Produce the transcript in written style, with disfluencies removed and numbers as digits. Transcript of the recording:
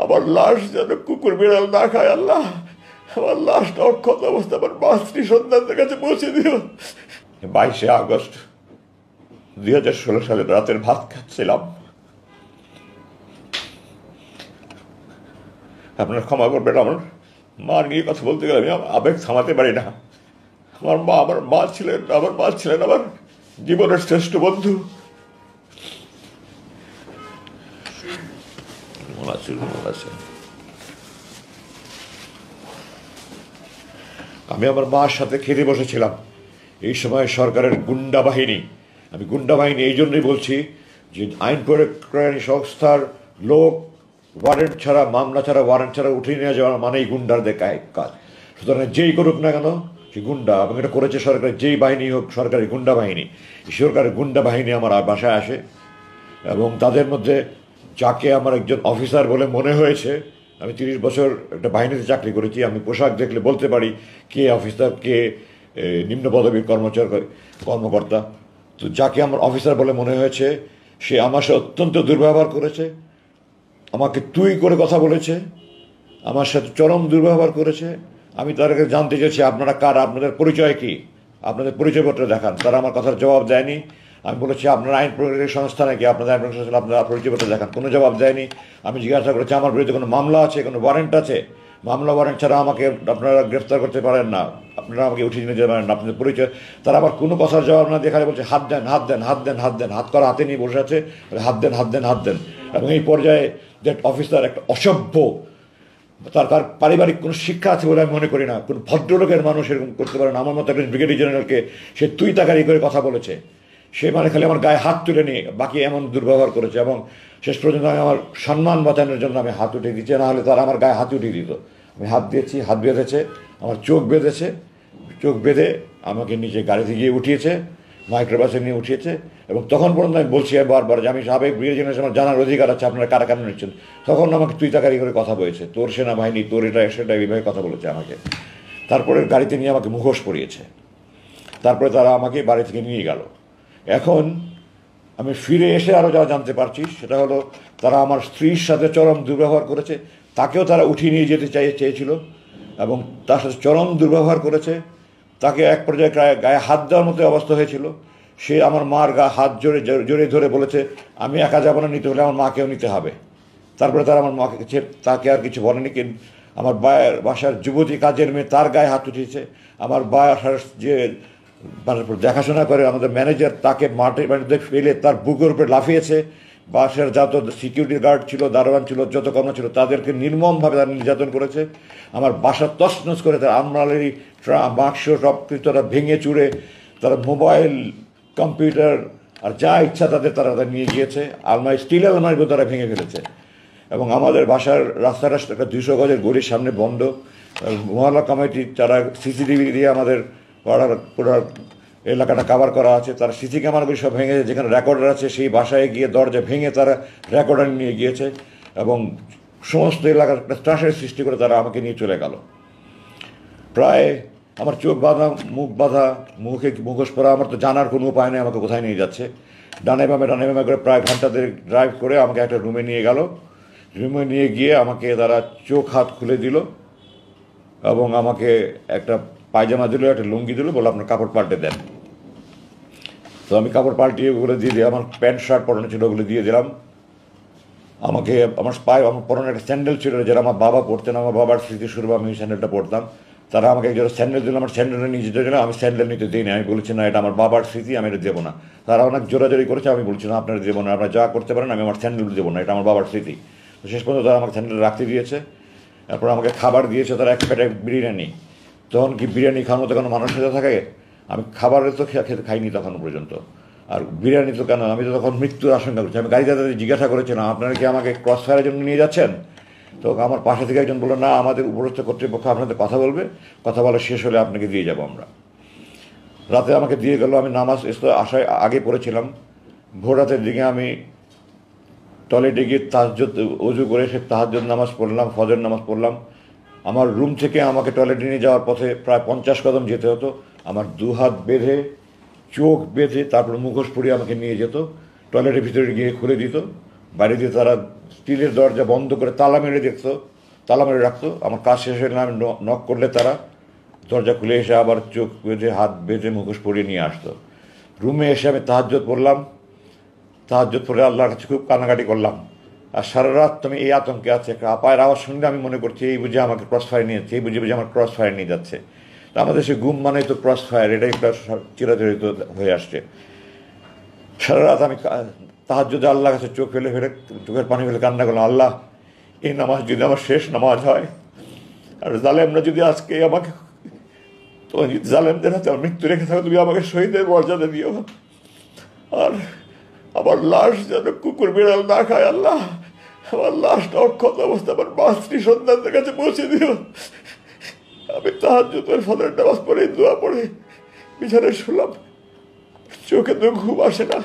আমার লাশ যেন কুকুর বিড়াল না খায় আল্লাহ। আমার লাশটা অক্ষত অবস্থা আমার মা স্ত্রী সন্তানদের কাছে পৌঁছে দিও। 22 আগস্ট 2016 সালের রাতের ভাত খাচ্ছিলাম। আপনারা ক্ষমা করবেন, আমার মা নিয়ে কথা বলতে গেলে আমি আবেগ থামাতে পারি না। আমার মা ছিলেন আমার জীবনের শ্রেষ্ঠ বন্ধু। আমি আমার মার সাথে খেতে বসেছিলাম। এই সময় সরকারের গুন্ডা বাহিনী, আমি গুন্ডা বাহিনী এই জন্যই বলছি যে আইন প্রয়োগকারী সংস্থার লোক ওয়ারেন্ট ছাড়া, মামলা ছাড়া, ওয়ারেন্ট ছাড়া উঠিয়ে নিয়ে যাওয়া মানেই গুন্ডারদের কাজ। সুতরাং যেই করুক না কেন সে গুন্ডা, এবং এটা করেছে সরকারের যেই বাহিনী হোক, সরকারি গুন্ডা বাহিনী। সরকারের গুন্ডা বাহিনী আমার বাসায় আসে এবং তাদের মধ্যে যাকে আমার একজন অফিসার বলে মনে হয়েছে, আমি 30 বছর একটা বাহিনীতে চাকরি করেছি, আমি পোশাক দেখলে বলতে পারি কে অফিসার কে নিম্ন পদবীর কর্মকর্তা। তো যাকে আমার অফিসার বলে মনে হয়েছে সে আমার সাথে অত্যন্ত দুর্ব্যবহার করেছে, আমাকে তুই করে কথা বলেছে, আমার সাথে চরম দুর্ব্যবহার করেছে। আমি তাদেরকে জানতে চেয়েছি আপনারা কারা, আপনাদের পরিচয় কী, আপনাদের পরিচয়পত্র দেখান। তারা আমার কথার জবাব দেয়নি। আমি বলেছি আপনারা আইন প্রয়োগকারী সংস্থা নাকি, আপনাদের আইন প্রয়োগকারী সংস্থা, আপনারা পরিচয়পত্র দেখান। কোনো জবাব দেয়নি। আমি জিজ্ঞাসা করেছি আমার বিরুদ্ধে কোনো মামলা আছে, কোনো ওয়ারেন্ট আছে? মামলা ওয়ারেন্ট ছাড়া আমাকে আপনারা গ্রেফতার করতে পারেন না, আপনারা আমাকে উঠিয়ে নিয়ে যেতে পারেন না, আপনাদের পরিচয়। তারা আবার কোনো কথার জবাব না দিয়ে খালি বলছে হাত দেন, হাত দেন, হাত দেন, হাত দেন, হাত করা হাতে নিয়ে বসে আছে, হাত দেন, হাত দেন, হাত দেন। এবং এই পর্যায়ে দ্যাট অফিসার একটা অসভ্য, তার পারিবারিক কোনো শিক্ষা আছে বলে আমি মনে করি না। কোনো ভদ্রলোকের মানুষ এরকম করতে পারে না। আমার মতো একজন ব্রিগেডিয়ার জেনারেলকে সে তুই তাকারি করে কথা বলেছে। সে মানে খালি আমার গায়ে হাত তুলে নিয়ে বাকি এমন দুর্ব্যবহার করেছে। এবং শেষ পর্যন্ত আমি আমার সম্মান বাঁচানোর জন্য আমি হাত উঠিয়ে দিচ্ছি, না হলে তারা আমার গায়ে হাত উঠিয়ে দিত। আমি হাত দিয়েছি, হাত বেঁধেছে, আমার চোখ বেঁধেছে, চোখ বেঁধে আমাকে নিচে গাড়িতে গিয়ে উঠিয়েছে, মাইক্রোবাসে নিয়ে উঠিয়েছে। এবং তখন পর্যন্ত আমি বলছি বারবার যে আমি সাবেক ব্রিগেডিয়ার জেনারেল, আমার জানার অধিকার আছে আপনারা কারা কেন নিচ্ছেন। তখন আমাকে তুই তাকারি করে কথা বলেছে, তোর সেনাবাহিনী, তোর এটা সেটা এইভাবে কথা বলেছে আমাকে। তারপরে গাড়িতে নিয়ে আমাকে মুখোশ পরিয়েছে। তারপরে তারা আমাকে বাড়ি থেকে নিয়ে গেল। এখন আমি ফিরে এসে আরও যা জানতে পারছি সেটা হলো তারা আমার স্ত্রীর সাথে চরম দুর্ব্যবহার করেছে, তাকেও তারা উঠিয়ে নিয়ে যেতে চেয়েছিল এবং তার সাথে চরম দুর্ব্যবহার করেছে। তাকে এক পর্যায়ে গায়ে হাত দেওয়ার মতো অবস্থা হয়েছিল। সে আমার মার হাত জোরে ধরে বলেছে আমি একা যাবো না, নিতে হলে আমার মাকেও নিতে হবে। তারপরে তারা আমার মাকে তাকে আর কিছু বলেনি। কিন্তু আমার বাসার যুবতী কাজের মেয়ে তার গায়ে হাত উঠিয়েছে। আমার বাসার যে দেখাশোনা করে আমাদের ম্যানেজার তাকে মাটিতে ফেলে তার বুকের উপরে লাফিয়েছে। বাসার যত সিকিউরিটি গার্ড ছিল, দারোয়ান ছিল, যত কর্ম ছিল তাদেরকে নির্মমভাবে তারা নির্যাতন করেছে। আমার বাসা তছনছ করে তারা আলমারি বাক্স সব কিছু তারা ভেঙে চুড়ে, তারা মোবাইল, কম্পিউটার আর যা ইচ্ছা তারা নিয়ে গিয়েছে। আলমারি, স্টিল আলমারিগুলো তারা ভেঙে ফেলেছে। এবং আমাদের বাসার রাস্তাটা একটা 200 গজের গলির সামনে বন্ধ। মহল্লা কমিটি তারা সিসিটিভি দিয়ে আমাদের পুরো এলাকাটা কাভার করা আছে। তারা সিসি ক্যামেরাগুলি সব ভেঙেছে, যেখানে রেকর্ডার আছে সেই বাসায় গিয়ে দরজা ভেঙে তারা রেকর্ডার নিয়ে গিয়েছে এবং সমস্ত এলাকার একটা ত্রাসের সৃষ্টি করে তারা আমাকে নিয়ে চলে গেল। প্রায় আমার চোখ বাঁধা, মুখ বাঁধা, মুখে মুখোশ পরা, আমার তো জানার কোনো উপায় নেই আমাকে কোথায় নিয়ে যাচ্ছে। ডানে বামে করে প্রায় ঘন্টাতে ড্রাইভ করে আমাকে একটা রুমে নিয়ে গেল। রুমে নিয়ে গিয়ে আমাকে তারা চোখ হাত খুলে দিল এবং আমাকে একটা পায়জামা দিল, একটা লুঙ্গি দিল, বলে আপনার কাপড় পাল্টে দেন। তো আমি কাপড় পাল্টিয়ে ওগুলো দিয়ে দিই। আমার প্যান্ট শার্ট পরানো ছিল, ওগুলো দিয়ে দিলাম। আমাকে আমার পরানো একটা স্যান্ডেল ছিল যেটা আমার বাবা পরতেন, আমার বাবার স্মৃতিস্বরূপ আমি স্যান্ডেলটা পরতাম। তারা আমাকে একজন স্যান্ডেল দিল, আমার স্যান্ডেলটা নিয়ে যেতে দিল। আমি স্যান্ডেল নিতে দিই না, আমি বলেছি না এটা আমার বাবার স্মৃতি, আমি এটা দেবো না। তারা অনেক জোরাজোরি করেছে, আমি বলছি না আপনারা দেবো না, আপনারা যা করতে পারেন, আমি আমার স্যান্ডেল দেবো না, এটা আমার বাবার স্মৃতি। তো শেষ পর্যন্ত তারা আমাকে স্যান্ডেল রাখতে দিয়েছে। তারপর আমাকে খাবার দিয়েছে তারা, এক প্লেট বিরিয়ানি। তখন কি বিরিয়ানি খাওয়ার মতো কোনো মানুষ সাথে থাকে? আমি খাবারের তো খেতে খাইনি তখন পর্যন্ত। আর বিরিয়ানি তো কেন, আমি তো তখন মৃত্যুর আশঙ্কা করছি। আমি গাড়ি দাদাদের জিজ্ঞাসা করেছিলাম আপনারা কি আমাকে ক্রস ফায়ারের জন্য নিয়ে যাচ্ছেন? তো আমার পাশে থেকে একজন বললো না, আমাদের উপরস্থ কর্তৃপক্ষ আপনাদের কথা বলবে, কথা বলা শেষ হলে আপনাকে দিয়ে যাবো আমরা। রাতে আমাকে দিয়ে গেল। আমি নামাজ আসায় আগে পড়েছিলাম। ভোর রাতের দিকে আমি টয়লেটে গিয়ে তাহাজ্জুদ অজু করে সে তাহাজ্জুদ নামাজ পড়লাম, ফজর নামাজ পড়লাম। আমার রুম থেকে আমাকে টয়লেটে নিয়ে যাওয়ার পথে প্রায় 50 কদম যেতে হতো। আমার 2 হাত বেঁধে, চোখ বেঁধে, তারপর মুখোশ পরিয়ে আমাকে নিয়ে যেত। টয়লেটের ভিতরে গিয়ে খুলে দিত, বাইরে দিয়ে তারা স্টিলের দরজা বন্ধ করে তালা মেরে দেখতো, তালা মেরে রাখতো। আমার কাজ শেষ হলে আমি নক করলে তারা দরজা খুলে এসে আবার চোখ বেঁধে হাত বেঁধে মুখোশ পরিয়ে নিয়ে আসতো। রুমে এসে আমি তাহাজ্জুদ পড়লাম, তাহাজ্জুদ পড়ে আল্লাহর কাছে খুব কান্নাকাটি করলাম। আর সারা রাত তুমি এই আতঙ্কে আছে, একটা আপায়ের আওয়াজ শুনলে আমি মনে করছি এই বুঝে আমাকে ক্রস ফায়ার নিয়ে যাচ্ছে, এই বুঝে বুঝে আমার ক্রস ফায়ার নিয়ে যাচ্ছে। তা আমাদের সে ঘুম মানে তো ক্রস ফায়ার, এটাই একটা চিরাচরিত হয়ে আসছে। সারা রাত আমি তাহাজ্জুদে আল্লাহর কাছে চোখ ফেলে ফেলে, চোখের পানি ফেলে কান্না করলাম, আল্লাহ এই নামাজ যদি আমার শেষ নামাজ হয়, আর জালেমরা যদি আজকে আমাকে, তোমার যদি জালেমদের হাতে আমার মৃত্যু রেখে থাকো, তুমি আমাকে শহীদের মর্যাদা দিও, আর আমার লাশ যেন কুকুর বিড়াল না খায়। আল্লাহ আমার লাশটা অক্ষত অবস্থা আমার মাতৃ সন্তানদের কাছে পৌঁছে দিও। আমি তাহাজ্জুদের ফজরের নামাজ পড়ে দোয়া পড়ে বিছানায় শুলাম, চোখে তো ঘুম আসে না।